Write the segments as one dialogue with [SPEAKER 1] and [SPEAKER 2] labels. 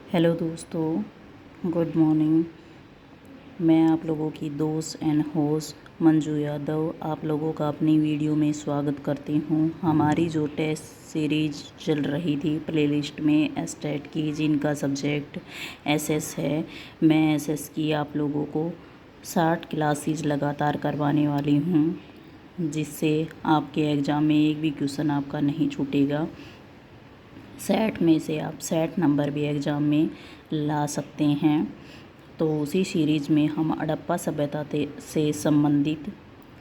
[SPEAKER 1] Hello दोस्तों, good morning. मैं आप लोगों की दोस्त एंड होस्ट मंजू यादव आप लोगों का अपनी वीडियो में स्वागत करती हूँ। हमारी जो टेस्ट सीरीज चल रही थी प्लेलिस्ट में एसटेट की, जिनका सब्जेक्ट एसएस है, मैं एसएस की आप लोगों को 60 क्लासेज लगातार करवाने वाली हूँ, जिससे आपके एग्ज़ाम में एक भी क्वेश्चन आपका नहीं छूटेगा। सेट में से आप सेट नंबर भी एग्ज़ाम में ला सकते हैं। तो उसी सीरीज़ में हम हड़प्पा सभ्यता से संबंधित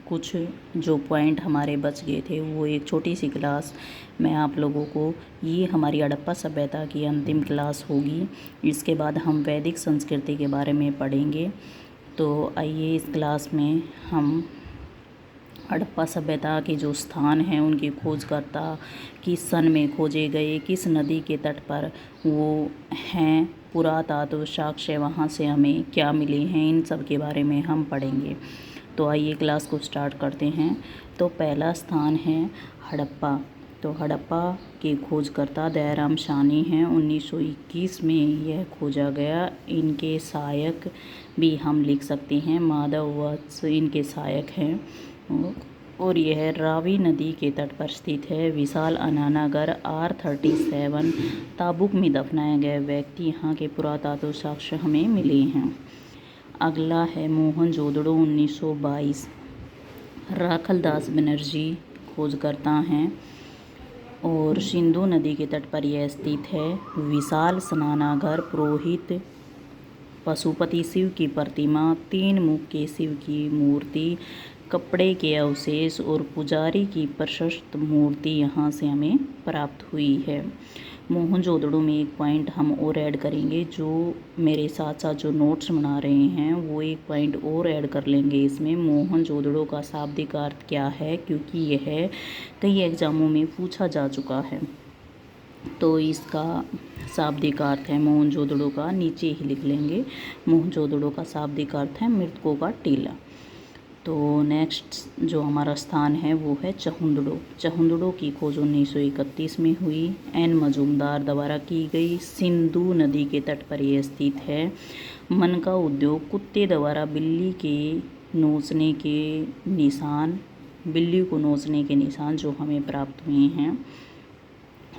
[SPEAKER 1] कुछ जो पॉइंट हमारे बच गए थे, वो एक छोटी सी क्लास मैं आप लोगों को, ये हमारी हड़प्पा सभ्यता की अंतिम क्लास होगी। इसके बाद हम वैदिक संस्कृति के बारे में पढ़ेंगे। तो आइए इस क्लास में हम हड़प्पा सभ्यता के जो स्थान हैं उनकी खोजकर्ता किस सन में खोजे गए, किस नदी के तट पर वो हैं, पुरातात्व साक्ष्य वहाँ से हमें क्या मिले हैं, इन सब के बारे में हम पढ़ेंगे। तो आइए क्लास को स्टार्ट करते हैं। तो पहला स्थान है हड़प्पा। तो हड़प्पा के खोजकर्ता दयाराम साहनी हैं। 1921 में यह खोजा गया। इनके सहायक भी हम लिख सकते हैं, माधव वत्स इनके सहायक हैं। और यह रावी नदी के तट पर स्थित है। विशाल अनानागर R37 ताबुक में दफनाए गए व्यक्ति यहाँ के पुरातात्व साक्ष्य हमें मिले हैं। अगला है मोहनजोदड़ो 1922। राखलदास बनर्जी खोजकर्ता हैं और सिंधु नदी के तट पर यह स्थित है। विशाल स्नानागार, पुरोहित, पशुपति शिव की प्रतिमा, 3 मुख के शिव की मूर्ति, कपड़े के अवशेष और पुजारी की प्रशस्त मूर्ति यहाँ से हमें प्राप्त हुई है। मोहनजोदड़ो में एक पॉइंट हम और ऐड करेंगे, जो मेरे साथ साथ जो नोट्स बना रहे हैं वो एक पॉइंट और ऐड कर लेंगे इसमें। मोहनजोदड़ो का शाब्दिक अर्थ क्या है, क्योंकि यह कई एग्जामों में पूछा जा चुका है। तो इसका शाब्दिक अर्थ है मोहनजोदड़ो का, नीचे ही लिख लेंगे। मोहनजोदड़ो का शाब्दिक अर्थ है मृतकों का टीला। तो नेक्स्ट जो हमारा स्थान है वो है चहुंदड़ो। चहुंदड़ो की खोज 1931 में हुई। एन मजूमदार द्वारा की गई। सिंधु नदी के तट पर यह स्थित है। मन का उद्योग, कुत्ते द्वारा बिल्ली के नोचने के निशान, बिल्ली को नोचने के निशान जो हमें प्राप्त हुए हैं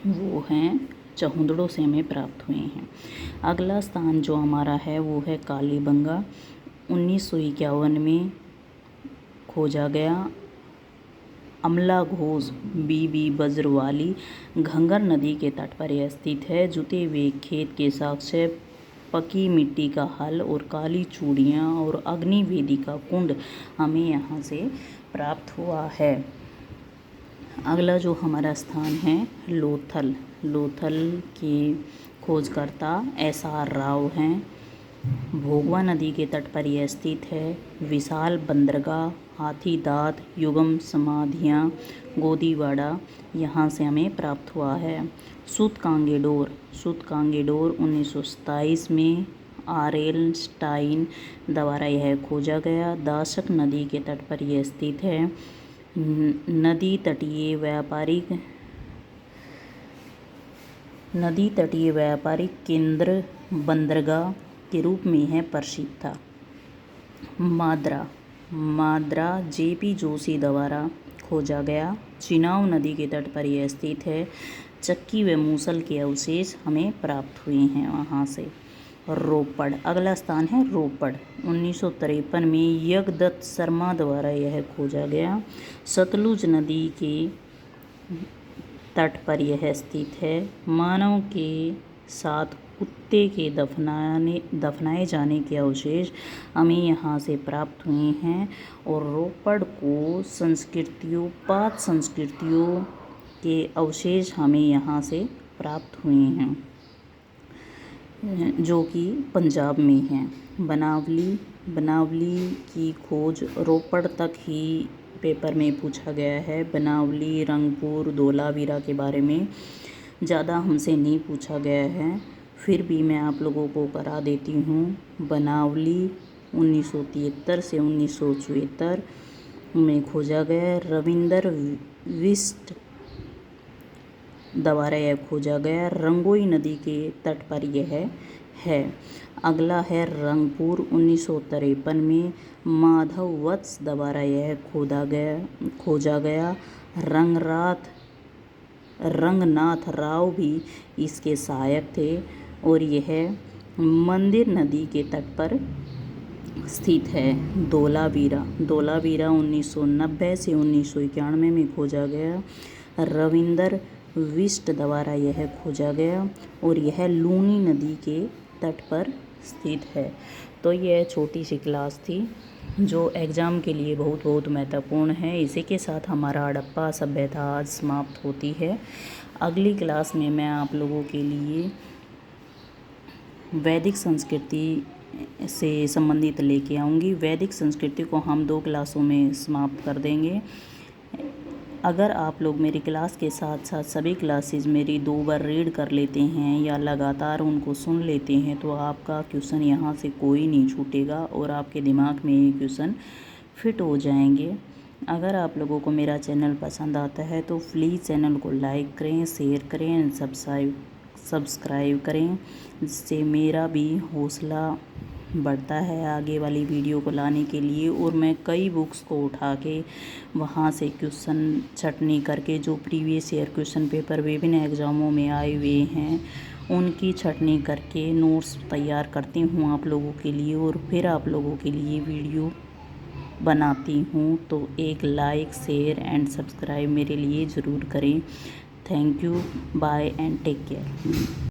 [SPEAKER 1] वो हैं चहुंदड़ो से हमें प्राप्त हुए हैं। अगला स्थान जो हमारा है वो है कालीबंगा। 1951 में खोजा गया। अमला घोष बीबी बज्रवाली घंगर नदी के तट पर यह स्थित है। जुते हुए खेत के साक्ष्य, पकी मिट्टी का हल और काली चूड़ियाँ और अग्निवेदी का कुंड हमें यहाँ से प्राप्त हुआ है। अगला जो हमारा स्थान है लोथल। लोथल के खोजकर्ता SR राव हैं। भोगवा नदी के तट पर यह स्थित है। विशाल बंदरगाह, हाथी दांत, युगम समाधियाँ, गोदीवाड़ा यहाँ से हमें प्राप्त हुआ है। सूतकांगेडोर। सूतकांगेडोर 1927 में RL स्टाइन द्वारा यह खोजा गया। दाशक नदी के तट पर यह स्थित है। नदी तटीय व्यापारिक केंद्र बंदरगाह के रूप में है प्रसिद्ध था। माद्रा JP जोशी द्वारा खोजा गया। चिनाव नदी के तट पर यह स्थित है। चक्की व मूसल के अवशेष हमें प्राप्त हुए हैं वहाँ से। रोपड़। अगला स्थान है रोपड़। 1953 में यज्ञदत्त शर्मा द्वारा यह खोजा गया। सतलुज नदी के तट पर यह स्थित है। मानव के साथ कुत्ते के दफनाए जाने के अवशेष हमें यहाँ से प्राप्त हुए हैं। और रोपड़ को पाँच संस्कृतियों के अवशेष हमें यहाँ से प्राप्त हुए हैं, जो कि पंजाब में हैं। बनावली की खोज रोपड़ तक ही पेपर में पूछा गया है। बनावली, रंगपुर, धोलावीरा के बारे में ज़्यादा हमसे नहीं पूछा गया है, फिर भी मैं आप लोगों को करा देती हूँ। बनावली 1973 से 1974 में खोजा गया। रविंदर बिष्ट दोबारा यह खोजा गया। रंगोई नदी के तट पर यह है। अगला है रंगपुर 1953 में माधव वत्स द्वारा यह खोजा गया। रंगनाथ राव भी इसके सहायक थे और यह मंदिर नदी के तट पर स्थित है। धोलावीरा 1990 से 1991 में खोजा गया। रविंदर बिष्ट द्वारा यह खोजा गया और यह लूनी नदी के तट पर स्थित है। तो यह छोटी सी क्लास थी जो एग्ज़ाम के लिए बहुत बहुत महत्वपूर्ण है। इसी के साथ हमारा हड़प्पा सभ्यता आज समाप्त होती है। अगली क्लास में मैं आप लोगों के लिए वैदिक संस्कृति से संबंधित लेके आऊँगी। वैदिक संस्कृति को हम 2 क्लासों में समाप्त कर देंगे। अगर आप लोग मेरी क्लास के साथ साथ सभी क्लासेस मेरी 2 बार रीड कर लेते हैं या लगातार उनको सुन लेते हैं तो आपका क्वेश्चन यहाँ से कोई नहीं छूटेगा और आपके दिमाग में ये क्वेश्चन फिट हो जाएंगे। अगर आप लोगों को मेरा चैनल पसंद आता है तो प्लीज़ चैनल को लाइक करें, शेयर करें एंड सब्सक्राइब करें, जिससे मेरा भी हौसला बढ़ता है आगे वाली वीडियो को लाने के लिए। और मैं कई बुक्स को उठा के वहाँ से क्वेश्चन छटनी करके जो प्रीवियस ईयर क्वेश्चन पेपर विभिन्न एग्ज़ामों में आए हुए हैं उनकी छटनी करके नोट्स तैयार करती हूँ आप लोगों के लिए और फिर आप लोगों के लिए वीडियो बनाती हूँ। तो एक लाइक, शेयर एंड सब्सक्राइब मेरे लिए ज़रूर करें। Thank you, bye and take care.